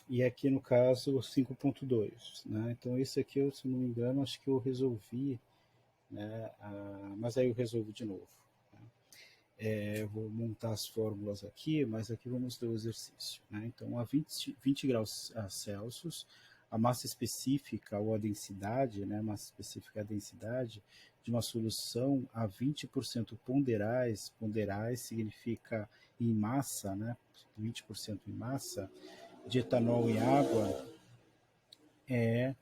E aqui no caso 5.2, né? Então esse aqui, eu, se não me engano, acho que eu resolvi, né? Mas aí eu resolvo de novo. Né? Eu vou montar as fórmulas aqui, mas aqui vamos ler o exercício. Né? Então, a 20 graus Celsius, a massa específica ou a densidade, né? Massa específica é a densidade de uma solução a 20% ponderais, ponderais significa em massa, né? 20% em massa, de etanol em água é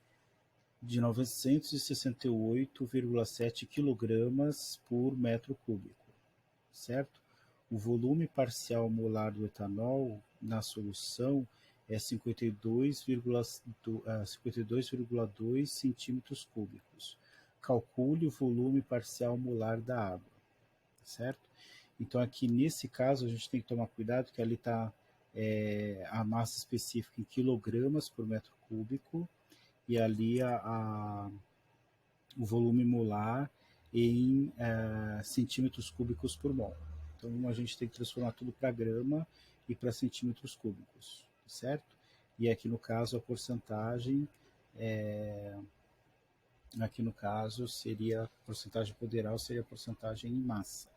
de 968,7 kg por metro cúbico, certo? O volume parcial molar do etanol na solução é 52,2 centímetros cúbicos. Calcule o volume parcial molar da água, certo? Então aqui nesse caso a gente tem que tomar cuidado que ali está a massa específica em quilogramas por metro cúbico e ali o volume molar em centímetros cúbicos por mol. Então a gente tem que transformar tudo para grama e para centímetros cúbicos, certo? E aqui no caso a porcentagem, aqui no caso seria a porcentagem poderal, seria a porcentagem em massa,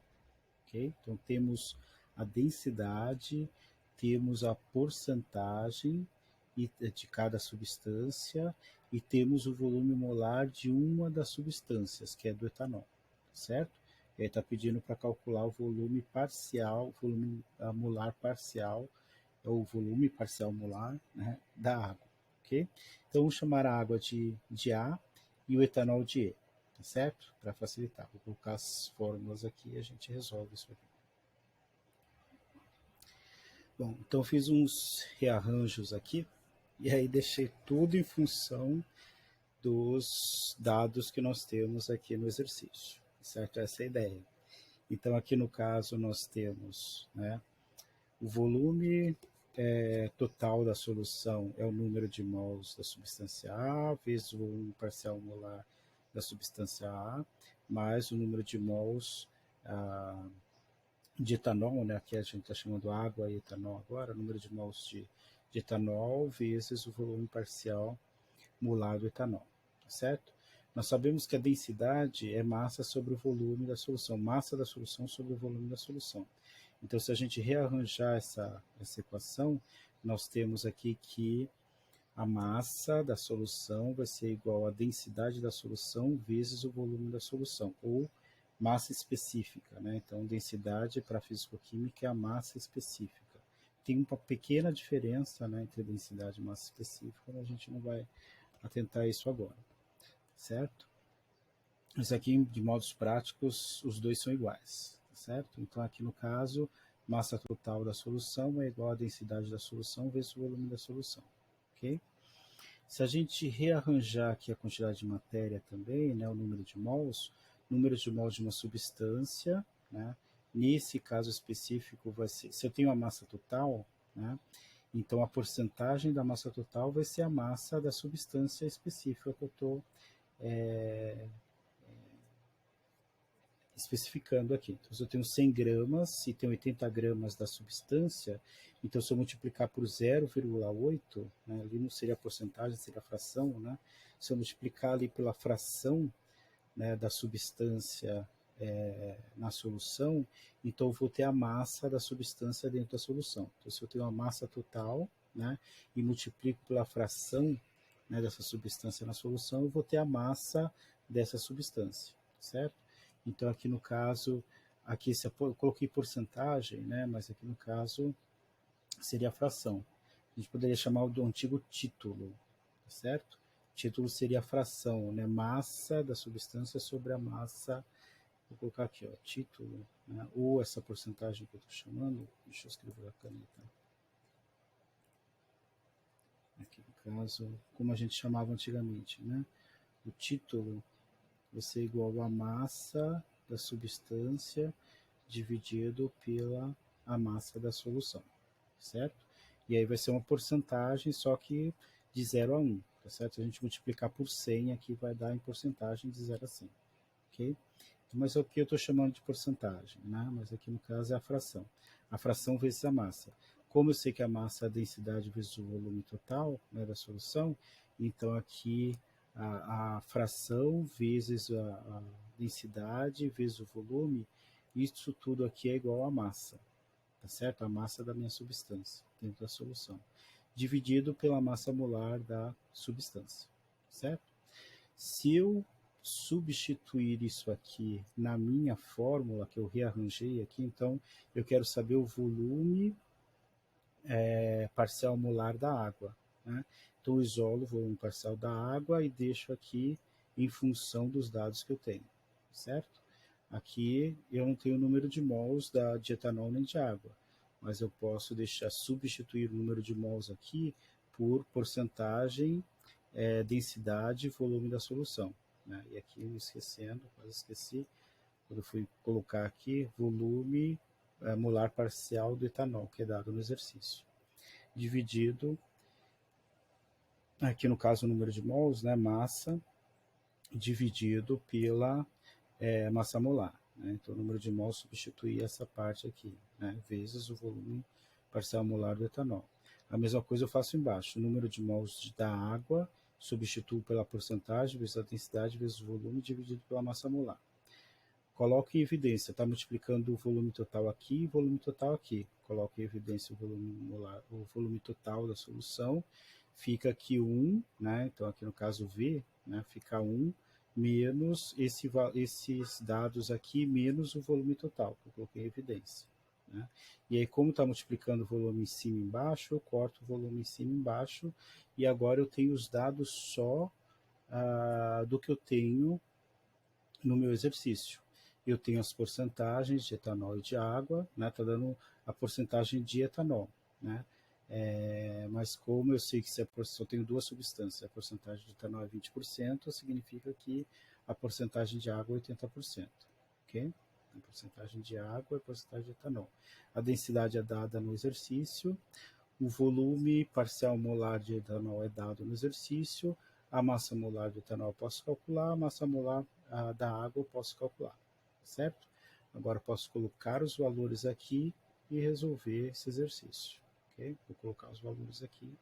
ok? Então temos a densidade, temos a porcentagem de cada substância e temos o volume molar de uma das substâncias, que é do etanol, certo? E aí está pedindo para calcular o volume parcial, volume molar parcial, ou volume parcial molar, né, da água, ok? Então vamos chamar a água de A e o etanol de E, tá certo? Para facilitar, vou colocar as fórmulas aqui e a gente resolve isso aqui. Bom, então fiz uns rearranjos aqui e aí deixei tudo em função dos dados que nós temos aqui no exercício, certo? Essa é a ideia. Então aqui no caso nós temos, né, o volume total da solução é o número de mols da substância A vezes o volume parcial molar da substância A mais o número de mols de etanol, né, que a gente está chamando água e etanol agora, o número de mols de etanol vezes o volume parcial molar do etanol, certo? Nós sabemos que a densidade é massa sobre o volume da solução, massa da solução sobre o volume da solução. Então, se a gente rearranjar essa equação, nós temos aqui que a massa da solução vai ser igual à densidade da solução vezes o volume da solução, ou massa específica, né? Então, densidade para a físico-química é a massa específica. Tem uma pequena diferença, né, entre densidade e massa específica, mas a gente não vai atentar a isso agora, certo? Isso aqui, de modos práticos, os dois são iguais, certo? Então, aqui no caso, massa total da solução é igual à densidade da solução vezes o volume da solução, ok? Se a gente rearranjar aqui a quantidade de matéria também, né, o número de mols de uma substância, né, nesse caso específico vai ser, se eu tenho a massa total, né, então a porcentagem da massa total vai ser a massa da substância específica que eu estou especificando aqui. Então, se eu tenho 100 gramas e tenho 80 gramas da substância, então se eu multiplicar por 0,8, né, ali não seria a porcentagem, seria a fração, né? Se eu multiplicar ali pela fração, né, da substância na solução, então eu vou ter a massa da substância dentro da solução. Então, se eu tenho a massa total, né, e multiplico pela fração, né, dessa substância na solução, eu vou ter a massa dessa substância, certo? Então, aqui no caso, aqui eu coloquei porcentagem, né, mas aqui no caso seria a fração. A gente poderia chamar do antigo título, certo? Título seria a fração, né, massa da substância sobre a massa. Vou colocar aqui, ó, título, né, ou essa porcentagem que eu estou chamando, deixa eu escrever a caneta. Aqui no caso, como a gente chamava antigamente, né? O título vai ser igual à massa da substância dividido pela a massa da solução, certo? E aí vai ser uma porcentagem, só que de 0 a 1, tá certo? Se a gente multiplicar por 100, aqui vai dar em porcentagem de 0 a 100, ok? Mas aqui eu estou chamando de porcentagem, né? Mas aqui no caso é a fração. A fração vezes a massa. Como eu sei que a massa é a densidade vezes o volume total, né, da solução, então aqui a fração vezes a densidade vezes o volume, isso tudo aqui é igual à massa, tá certo? A massa da minha substância dentro da solução, dividido pela massa molar da substância, certo? Se eu substituir isso aqui na minha fórmula, que eu rearranjei aqui, então eu quero saber o volume parcial molar da água, né? Então eu isolo o volume parcial da água e deixo aqui em função dos dados que eu tenho, certo? Aqui eu não tenho o número de mols de etanol nem de água, mas eu posso substituir o número de mols aqui por porcentagem, densidade e volume da solução, né? E aqui eu esquecendo, quase esqueci, quando eu fui colocar aqui volume molar parcial do etanol, que é dado no exercício, dividido, aqui no caso o número de mols, né, massa, dividido pela massa molar, né? Então o número de mols substitui essa parte aqui, né, vezes o volume parcial molar do etanol. A mesma coisa eu faço embaixo, o número de mols da água substituo pela porcentagem vezes a densidade vezes o volume dividido pela massa molar. Coloque em evidência, está multiplicando o volume total aqui e o volume total aqui. Coloque em evidência o volume total da solução. Fica aqui 1, né? Então aqui no caso V, né? Fica 1 menos esses dados aqui, menos o volume total, que eu coloquei em evidência, né? E aí, como está multiplicando o volume em cima e embaixo, eu corto o volume em cima e embaixo, e agora eu tenho os dados só do que eu tenho no meu exercício. Eu tenho as porcentagens de etanol e de água, né? Tá dando a porcentagem de etanol, né? Mas como eu sei que se eu tenho duas substâncias, a porcentagem de etanol é 20%, significa que a porcentagem de água é 80%, ok? A porcentagem de água é a porcentagem de etanol. A densidade é dada no exercício, o volume parcial molar de etanol é dado no exercício, a massa molar de etanol eu posso calcular, a massa molar da água eu posso calcular, certo? Agora eu posso colocar os valores aqui e resolver esse exercício, ok? Vou colocar os valores aqui